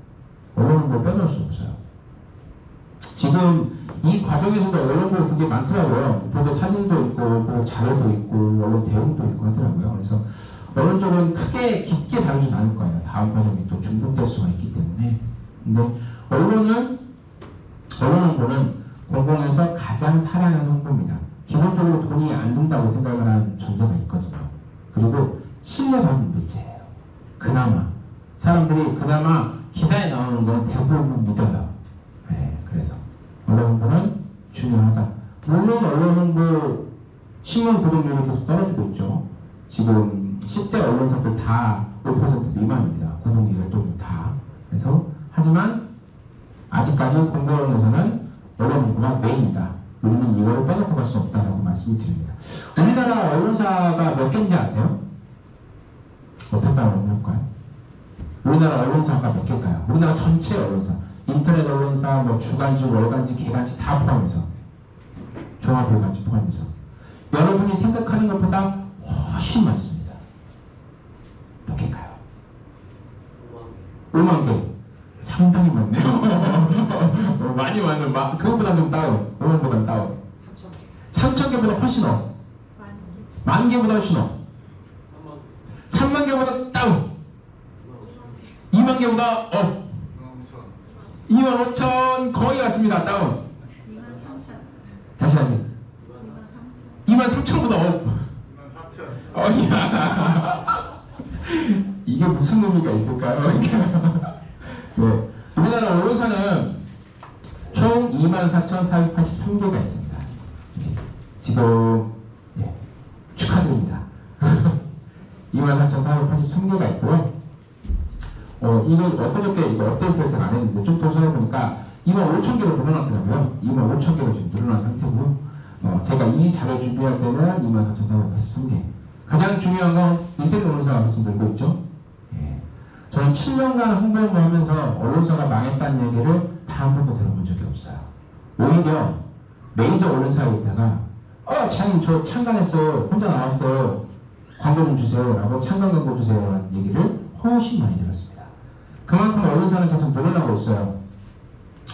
언론 홍보 빼놓을 수 없어요. 지금 이 과정에서도 언론 홍보 굉장히 많더라고요. 보도 사진도 있고, 보도 자료도 있고, 언론 대응도 있고 하더라고요. 그래서 언론 쪽은 크게 깊게 다루진 않을 거예요. 다음 과정이 또 중복될 수가 있기 때문에. 근데 언론 홍보는 공공에서 가장 사랑하는 홍보입니다. 기본적으로 돈이 안 든다고 생각을 하는 전제가 있거든요. 그리고 신뢰받는 매체예요. 그나마 사람들이 기사에 나오는 건 대부분 믿어요. 네, 그래서 언론 홍보는 중요하다. 물론 언론 홍보 신문 구독률이 계속 떨어지고 있죠. 지금 10대 언론사들 다 5% 미만입니다. 구독률 활동률 다. 그래서 하지만 아직까지 공공언론에서는 언론 홍보가 메인이다. 우리는 이거를 빼놓고 갈 수 없다라고 말씀을 드립니다. 우리나라 언론사가 몇 개인지 아세요? 어떻게 따라볼까요? 우리나라 언론사가 몇 개일까요? 우리나라 전체 언론사, 인터넷 언론사, 주간지, 월간지, 개간지 다 포함해서, 종합일간지 포함해서 여러분이 생각하는 것보다 훨씬 많습니다. 몇 개일까요? 5만 개. 상당히 많네요. 많이 많은, 그것보다 좀 다운, 5만보다 다운. 3,000개보다 훨씬 업. 10,000개보다 훨씬 업. 30,000개보다 다운. 20,000개보다 업. 25,000 거의 왔습니다. 다운. 23,000. 다시. 23,000보다 업. 24,000. 이게 무슨 의미가 있을까요? 네. 우리나라 언론사는 총 24,483개가 있습니다. 지금 축하드립니다. 24,483개가 있고요. 이거 엊그저께 이거 업데이트를 잘 안 했는데 좀 더 찾아보니까 25,000개로 늘어났더라고요. 25,000개로 지금 늘어난 상태고요. 제가 이 자료 준비할 때는 24,483개. 가장 중요한 건 인터넷 언론사가 계속 늘고 있죠. 저는 7년간 홍보를 하면서 언론사가 망했다는 얘기를 단 한 번도 들어본 적이 없어요. 오히려 메이저 언론사에 있다가 장님 저 창간했어요. 혼자 나왔어요. 광고 좀 주세요. 라고 창간 광고 주세요. 라는 얘기를 훨씬 많이 들었습니다. 그만큼 언론사는 계속 늘어나고 있어요.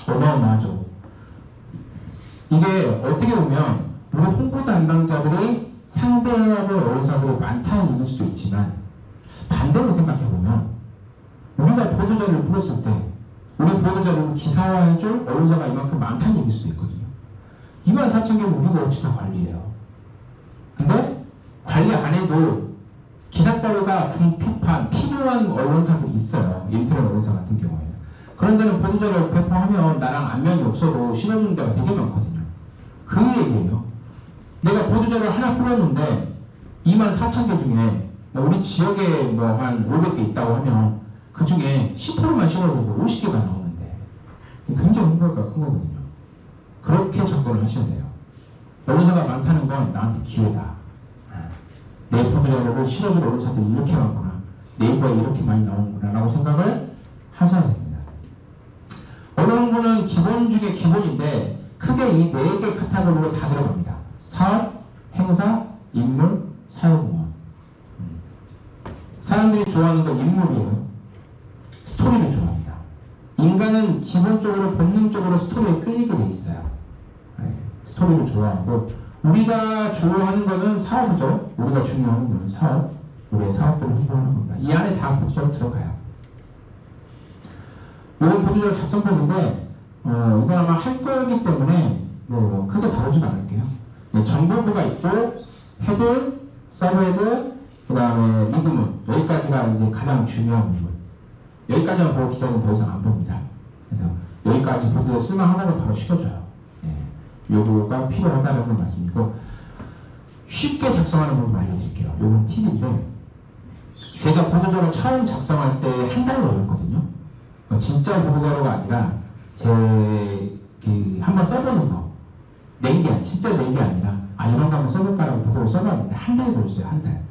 어마어마하죠. 이게 어떻게 보면 우리 홍보 담당자들이 상대해야 될 언론사들이 많다는 얘기일 수도 있지만 반대로 생각해보면 우리가 보도자료를 풀었을 때 우리 보도자료를 기사화해줄 언론사가 이만큼 많다는 얘기일 수도 있거든요. 24,000개는 우리가 어찌나 관리해요. 근데 관리 안 해도 기사거리가 궁핍한 필요한 언론사들이 있어요. 인터넷 언론사 같은 경우에는. 그런 데는 보도자료 배포하면 나랑 안면이 없어도 실어주는 데가 되게 많거든요. 그 얘기예요. 내가 보도자료 하나 뿌렸는데 24,000개 중에 우리 지역에 한 500개 있다고 하면 그 중에 10%만 실어줘도 50개가 나오는데 굉장히 홍보가 큰 거거든요. 그렇게 접근을 하셔야 돼요. 언론사가 많다는 건 나한테 기회다. 내 보도자료를 실어줄 언론사들이 이렇게 많구나. 네이버에 이렇게 많이 나오는구나 라고 생각을 하셔야 됩니다. 언어 홍보는 기본 중에 기본인데 크게 이 4개 카테고리로 다 들어갑니다. 사업, 행사, 인물, 사회공헌. 사람들이 좋아하는 건 인물이에요. 스토리를 좋아합니다. 인간은 기본적으로 본능적으로 스토리에 끌리게 돼 있어요. 스토리를 좋아하고 우리가 좋아하는 거는 사업이죠. 우리가 중요한 거는 사업, 우리의 사업들을 홍보하는 겁니다. 이 안에 다 보도자료 들어가요. 이건 보도자료 작성법인데 이건 아마 할 거기 때문에 뭐 크게 다루진 않을게요. 정보부가 있고 헤드, 서브헤드, 그 다음에 리드문 여기까지가 이제 가장 중요한 부분. 여기까지만 보고 기사는 더 이상 안 봅니다. 그래서 여기까지 보도에 쓸만하다고 바로 실어줘요. 요거가 필요하다는 걸 말씀이고 쉽게 작성하는 방법 알려드릴게요. 요건 팁인데 제가 보도자료 처음 작성할 때 한 달 걸렸거든요. 진짜 보도자료가 아니라 제 한번 써보는 거 낸 게 진짜 낸 게 아니라 이런 거 한번 써볼까라고 보도를 써봤는데 한 달 걸렸어요. 한 달.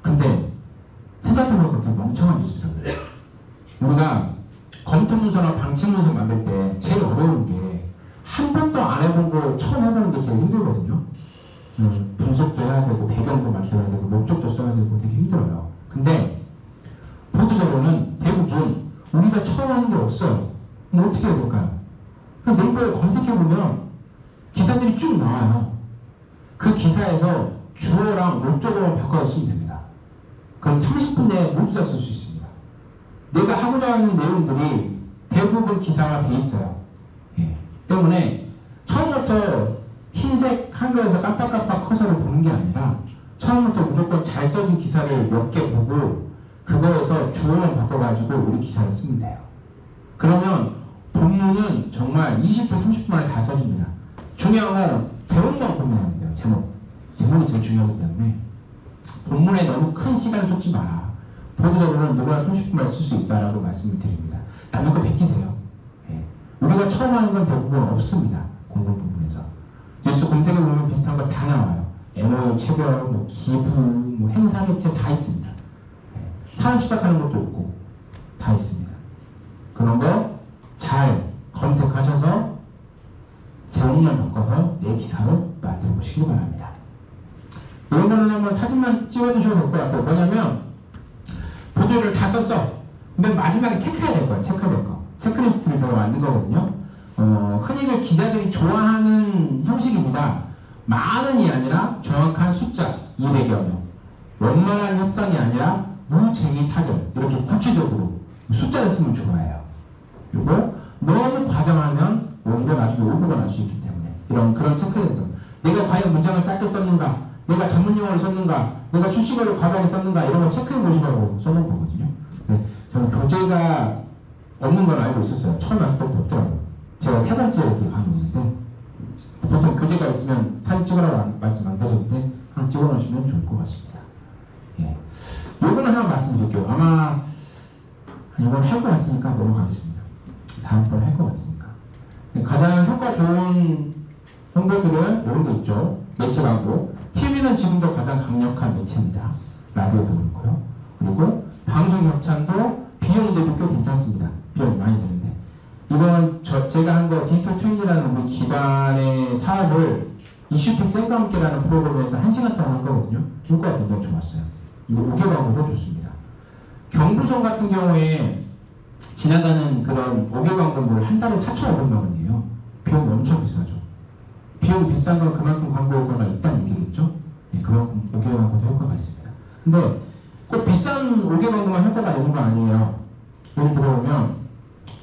근데 생각해보면 그렇게 멍청한 게 있더라고요. 우리가 검토문서나 방침문서 만들 때 제일 어려운 게 한 번도 안 해본 거 처음 해보는 게 제일 힘들거든요. 분석도 해야 되고 배경도 만들어야 되고 목적도 써야 되고 되게 힘들어요. 근데 보도자료는 대부분 우리가 처음 하는 게 없어요. 그럼 어떻게 해야 될까요? 그냥 네이버에 검색해보면 기사들이 쭉 나와요. 그 기사에서 주어랑 목적어만 바꿔서 쓰면 됩니다. 그럼 30분 내에 모두 다 쓸 수 있습니다. 내가 하고자 하는 내용들이 대부분 기사가 돼 있어요. 때문에 처음부터 흰색 한글에서 깜빡깜빡 커서를 보는 게 아니라 처음부터 무조건 잘 써진 기사를 몇 개 보고 그거에서 주어만 바꿔가지고 우리 기사를 쓰면 돼요. 그러면 본문은 정말 20분, 30분 만에 다 써집니다. 중요한 건 제목만 고민하면 돼요. 제목이 제일 중요하기 때문에 본문에 너무 큰 시간을 쏟지 마라. 보도자료는 누구나 30분 만에 쓸 수 있다라고 말씀을 드립니다. 남의 거 베끼세요. 우리가 처음 하는 건 대부분 없습니다. 공공 부분에서. 뉴스 검색해 보면 비슷한 거 다 나와요. MOU 체결, 뭐 기부, 뭐 행사 개최 다 있습니다. 사업 시작하는 것도 있고 다 있습니다. 그런 거 잘 검색하셔서 제목만 바꿔서 내 기사로 만들어 보시기 바랍니다. 이런 거는 한번 사진만 찍어주셔도 될 것 같아요. 뭐냐면 보도를 다 썼어. 근데 마지막에 체크해야 될 거야. 체크해야 될 거. 체크리스트를 제가 만든 거거든요. 흔히들 기자들이 좋아하는 형식입니다. 많은이 아니라 정확한 숫자 200여 명. 원만한 협상이 아니라 무쟁의 타결. 이렇게 구체적으로 숫자를 쓰면 좋아해요. 그리고 너무 과장하면 오히려 나중에 오류가 날 수 있기 때문에 그런 체크에서 내가 과연 문장을 짧게 썼는가, 내가 전문 용어를 썼는가, 내가 수식어를 과도하게 썼는가 이런 걸 체크해 보시라고 써놓은 거거든요. 저는 교재가 없는 걸 알고 있었어요. 처음 왔을 때부터 없더라고요. 제가 3번째 이렇게 가는데 보통 교재가 있으면 사진 찍으라고 말씀 안 드리는데 하나 찍어놓으시면 좋을 것 같습니다. 요거는 하나 말씀드릴게요. 아마 이건 할 것 같으니까 넘어가겠습니다. 다음번에 할 것 같으니까. 가장 효과 좋은 홍보들은 이런 게 있죠. 매체 광고. TV는 지금도 가장 강력한 매체입니다. 라디오도 그렇고요. 그리고 방송 협찬도 비용 대비 꽤 괜찮습니다. 비용이 많이 드는데. 이건 제가 한 거 디지털 트윈이라는 우리 기반의 사업을 이슈픽 쌤과 함께라는 프로그램에서 1시간 동안 한 거거든요. 효과가 굉장히 좋았어요. 이거 5개 광고도 좋습니다. 경부선 같은 경우에 지나가는 그런 5개 광고물 한 달에 4,500만 원이에요. 비용이 엄청 비싸죠. 비용이 비싼 건 그만큼 광고 효과가 있다는 얘기겠죠? 그만큼 5개 광고도 효과가 있습니다. 근데 꼭 비싼 5개 광고만 효과가 있는 건 아니에요. 예를 들어보면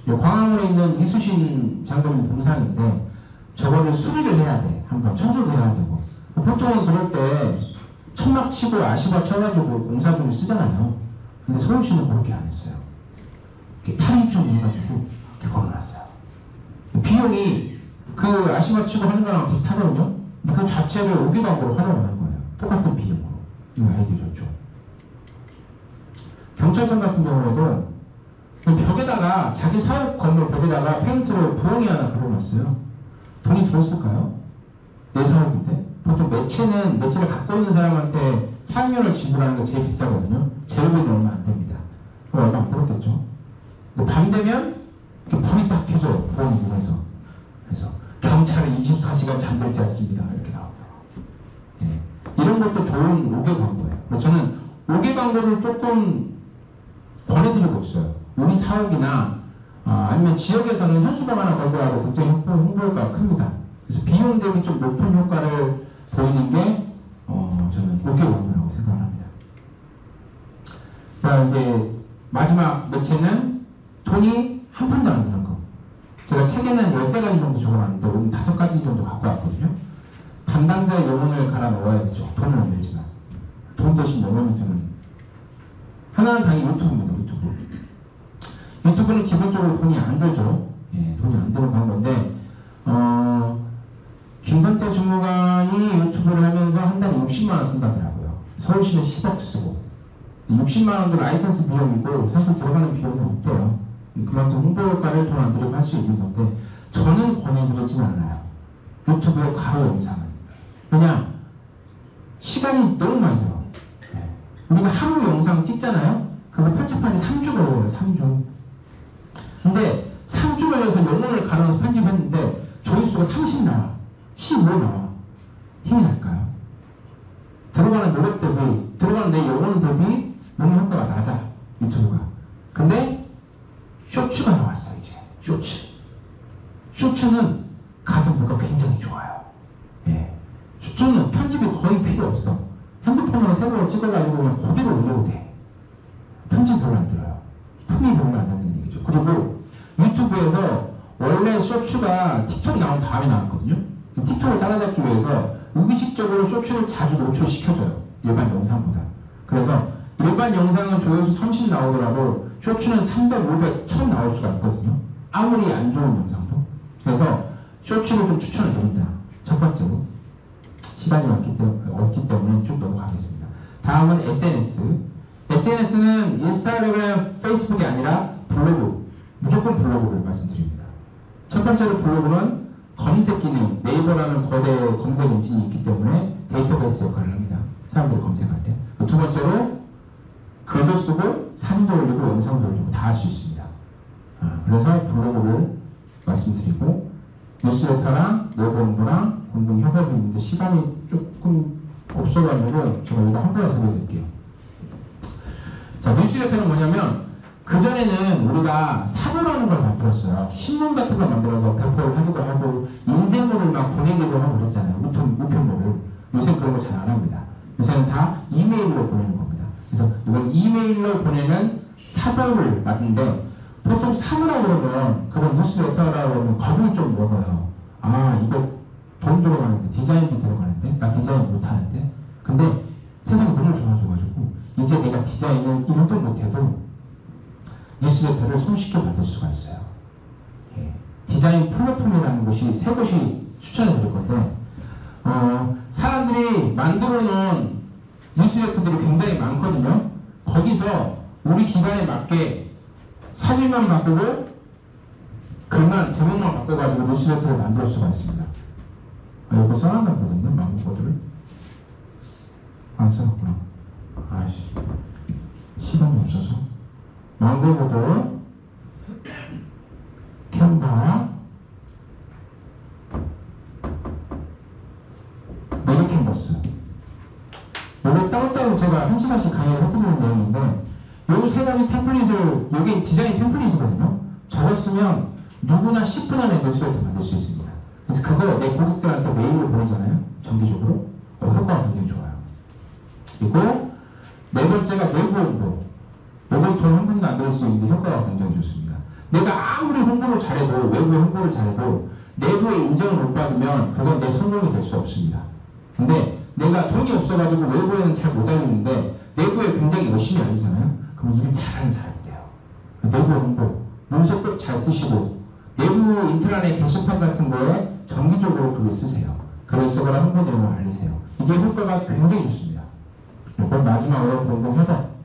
광화문에 있는 이수신 장로님 동상인데 저거를 수리를 해야 돼. 한번 청소도 해야 되고. 보통은 그럴 때 천막 치고 아시바 쳐가지고 공사 중에 쓰잖아요. 근데 서울시는 그렇게 안 했어요. 탈의 좀 해가지고 이렇게 걸어놨어요. 비용이 그 아시바 치고 하는 거랑 비슷하거든요. 근데 그 자체를 5개 광고로 활용을 한 거예요. 똑같은 비용으로. 이거 아이디어 좋죠. 경찰청 같은 경우에도 벽에다가 자기 사업 건물 벽에다가 페인트로 부엉이 하나 그려놨어요. 돈이 들었을까요? 내 사업인데? 보통 매체는 매체를 갖고 있는 사람한테 사용료를 지불하는 게 제일 비싸거든요. 제로비는 얼마 안 됩니다. 그럼 얼마 안 들었겠죠. 근데 밤 되면 이렇게 불이 딱 켜져요. 부엌문에서. 그래서 경찰은 24시간 잠들지 않습니다. 이렇게 나옵니다. 예. 이런 것도 좋은 5개 광고예요. 그래서 저는 5개 광고를 조금 권해드리고 있어요. 우리 사옥이나 아니면 지역에서는 현수막 하나 광고하고 굉장히 홍보 효과가 큽니다. 그래서 비용 대비 좀 높은 효과를 보이는 게 저는 5개 광고라고 생각을 합니다. 자, 이제 마지막 매체는 돈이 한 푼도 안 드는 거. 제가 책에는 13가지 정도 적어놨는데 오늘 5가지 정도 갖고 왔거든요. 담당자의 영혼을 갈아 넣어야 되죠. 돈은 안 들지만. 돈 대신 영혼이 드는. 하나는 당연히 유튜브입니다. 유튜브. 유튜브는 기본적으로 돈이 안 들죠. 예, 돈이 안 드는 광고인데 김선태 주무관이 유튜브를 하면서 한 달에 60만 원 쓴다더라고요. 서울시는 10억 쓰고 60만 원도 라이선스 비용이고 사실 들어가는 비용이 없대요. 그만큼 홍보 효과를 돈 안 들이고 할 수 있는 건데 저는 권해드리진 않아요. 유튜브의 과로 영상은. 왜냐? 시간이 너무 많이 들어. 네. 우리가 하루 영상 찍잖아요? 그거 편집하니 3주 걸려요. 3주. 근데 3주 걸려서 영혼을 갈아서 편집했는데 조회수가 30 나와. 15 나와. 힘이 날까요? 들어가는 노력 대비, 들어가는 내 영혼 대비 너무 효과가 낮아. 유튜브가. 근데 쇼츠가 나왔어 이제. 쇼츠는 가성비가 굉장히 좋아요. 예. 쇼츠는 편집이 거의 필요 없어. 핸드폰으로 새로 찍어가지고 그냥 그대로 올려도 돼. 편집 별로 안 들어요. 품이 별로 안 난다는 얘기죠. 그리고 유튜브에서 원래 쇼츠가 틱톡 나온 다음에 나왔거든요. 틱톡을 따라잡기 위해서 의식적으로 쇼츠를 자주 노출시켜줘요. 일반 영상보다. 그래서 일반 영상은 조회수 30 나오더라도 쇼츠는 300, 500, 1000 나올 수가 있거든요. 아무리 안 좋은 영상도. 그래서 쇼츠를 좀 추천을 드립니다. 첫 번째로. 시간이 없기 때문에 쭉 넘어가겠습니다. 다음은 SNS. SNS는 인스타그램, 페이스북이 아니라 블로그. 무조건 블로그를 말씀드립니다. 첫 번째로 블로그는 검색 기능, 네이버라는 거대 검색 엔진이 있기 때문에 데이터베이스 역할을 합니다. 사람들이 검색할 때. 두 번째로 글도 쓰고 사진도 올리고 영상도 올리고 다 할 수 있습니다. 그래서 블로그를 말씀드리고 뉴스레터랑 네이버 홍보랑 공동 협업이 있는데 시간이 조금 없어가지고 제가 이거 한 번에 설명드릴게요. 자, 뉴스레터는 뭐냐면 그전에는 우리가 사보라는 걸 만들었어요. 신문 같은 걸 만들어서 배포를 하기도 하고 인쇄물을 막 보내기도 하고 그랬잖아요. 우편물을. 요새 그런 거 잘 안 합니다. 요새는 다 이메일로 보내는 겁니다. 그래서 이건 이메일로 보내는 사보를 만드는데 보통 사보라고 그러면 그런 뉴스레터라고 그러면 겁을 좀 먹어요. 아, 이거 돈 들어가는데 디자인비 들어가는데 나 디자인 못하는데. 근데 세상이 너무 좋아져가지고 이제 내가 디자인을 1도 못해도 뉴스레터를 손쉽게 만들 수가 있어요. 예. 디자인 플랫폼이라는 곳이 세 곳이 추천해 드릴 건데 사람들이 만들어 놓은 뉴스레터들이 굉장히 많거든요. 거기서 우리 기관에 맞게 사진만 바꾸고 글만 제목만 바꿔가지고 뉴스레터를 만들 수가 있습니다. 이거 써놨나 보겠네. 망고코드를 안 써놨구나. 아이씨, 시간이 없어서. 망고코드, 캔바, 메리캔버스. 요거 따로따로 제가 1시간씩 강의를 해드리는 내용인데 요 세 가지 템플릿을, 요게 디자인 템플릿이거든요. 저거 쓰면 누구나 10분 안에 뉴스레터 만들 수 있습니다. 그래서 그거 내 고객들한테 메일로 보내잖아요. 정기적으로. 효과가 굉장히 좋아요. 그리고 네 번째가 내부 홍보. 요건 돈 한 푼도 안 들을 수 있는데 효과가 굉장히 좋습니다. 내가 아무리 홍보를 잘해도, 외부 홍보를 잘해도 내부의 인정을 못 받으면 그건 내 성공이 될 수 없습니다. 근데 내가 돈이 없어가지고 외부에는 잘 못 알리는데 내부에 굉장히 열심히 알리잖아요. 그럼 일을 잘하는 사람이 돼요. 내부 홍보, 문서 꼭 잘 쓰시고 내부 인트라넷 게시판 같은 거에 정기적으로 글을 쓰세요. 글을 쓰거나 홍보 내용을 알리세요. 이게 효과가 굉장히 좋습니다. 이건 마지막으로 공동협업.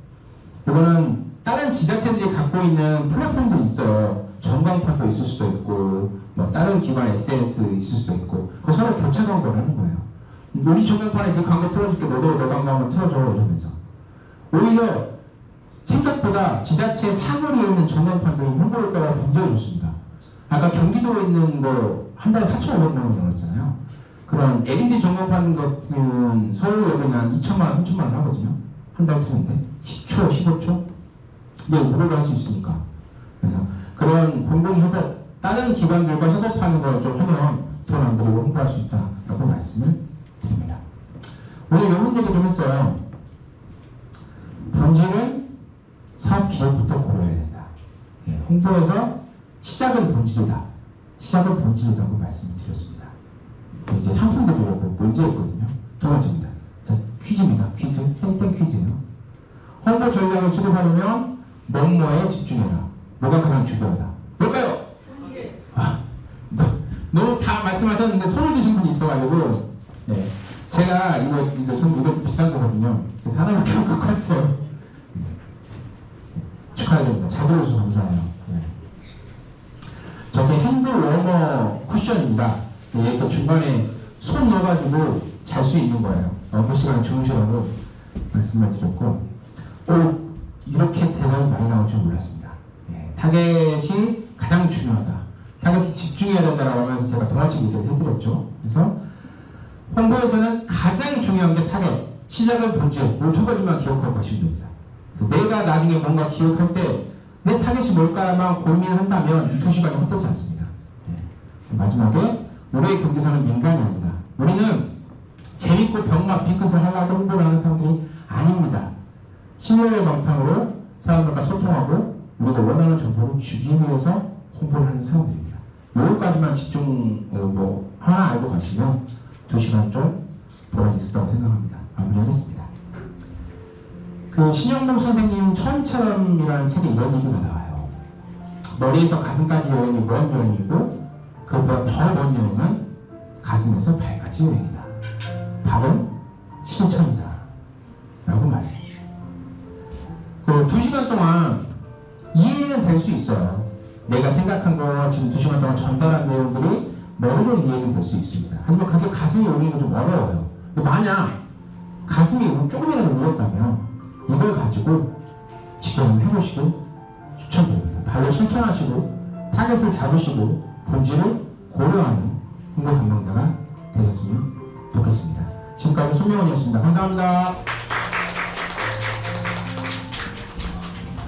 이거는 다른 지자체들이 갖고 있는 플랫폼도 있어요. 전광판도 있을 수도 있고 뭐 다른 기관 SNS 있을 수도 있고 그 서로 교차 광고를 하는 거예요. 우리 전광판에 그 광고 틀어줄게. 너도 너 광고 한번 틀어줘. 이러면서. 오히려 생각보다 지자체 사거리에 있는 전광판들이 홍보 효과가 굉장히 좋습니다. 아까 경기도에 있는 거 한 달에 4,500만 원이라고 그랬잖아요. 그런 LED 전광판 같은 경우는 서울역에는 한 2천만 원, 3천만 원 하거든요. 한 달 틀는데 10초, 15초? 근데 무료로 할 수 있으니까. 그래서 그런 공공협업, 다른 기관들과 협업하는 걸 좀 하면 돈 안 들이고 홍보할 수 있다라고 말씀을 드립니다. 오늘 이런 얘기 좀 했어요. 본질은 사업 기획부터 고려해야 된다. 예, 홍보에서 시작은 본질이다. 시작은 본질이라고 말씀을 드렸습니다. 이제 상품들이라고 문제였거든요. 두 번째입니다. 자, 퀴즈입니다. 퀴즈. 땡땡 퀴즈예요. 홍보 전략을 수립하려면 뭐뭐에 집중해라. 뭐가 가장 중요하다. 뭘까요? 아, 너무 다 말씀하셨는데 손을 드신 분이 있어가지고 네. 제가 이거 비싼 거거든요. 그래서 하나만 갖고 갔어요. 축하드립니다. 잘 들어주셔서 감사해요. 네. 저게 핸들 워머 쿠션입니다. 네, 이렇게 중간에 손 넣어가지고 잘 수 있는 거예요. 어떤 시간에 주무시라고 말씀을 드렸고, 이렇게 대단히 많이 나올 줄 몰랐습니다. 네, 타겟이 가장 중요하다. 타겟이 집중해야 된다라고 하면서 제가 동화책 얘기를 해드렸죠. 그래서 홍보에서는 가장 중요한 게 타겟, 시작은 본질, 이 두 가지만 기억하고 가시면 됩니다. 내가 나중에 뭔가 기억할 때 내 타겟이 뭘까만 고민을 한다면 이 2시간이 헛되지 않습니다. 네. 마지막에 우리의 경기사는 민간이 아니다. 우리는 재밌고 병맛 핑크를 하려고 홍보를 하는 사람들이 아닙니다. 신뢰를 바탕으로 사람들과 소통하고 우리가 원하는 정보를 주기 위해서 홍보를 하는 사람들입니다. 요거까지만 집중 하나 알고 가시면 2시간 좀 보람이 있었다고 생각합니다. 마무리하겠습니다. 그 신영동 선생님 처음처럼이라는 책에 이런 얘기가 나와요. 머리에서 가슴까지 여행이 먼 여행이고 그보다 더 먼 여행은 가슴에서 발까지 여행이다. 발은 실천이다. 라고 말해요. 그 2시간 동안 이해는 될 수 있어요. 내가 생각한 거 지금 2시간 동안 전달한 내용들이 머리로 이해는 될 수 있습니다. 하지만 그게 가슴이 오는 건 좀 어려워요. 근데 만약 가슴이 조금이라도 울렸다면 이걸 가지고 직접 해보시길 추천드립니다. 발로 실천하시고 타겟을 잡으시고 본질을 고려하는 홍보 담당자가 되셨으면 좋겠습니다. 지금까지 손명원이었습니다. 감사합니다.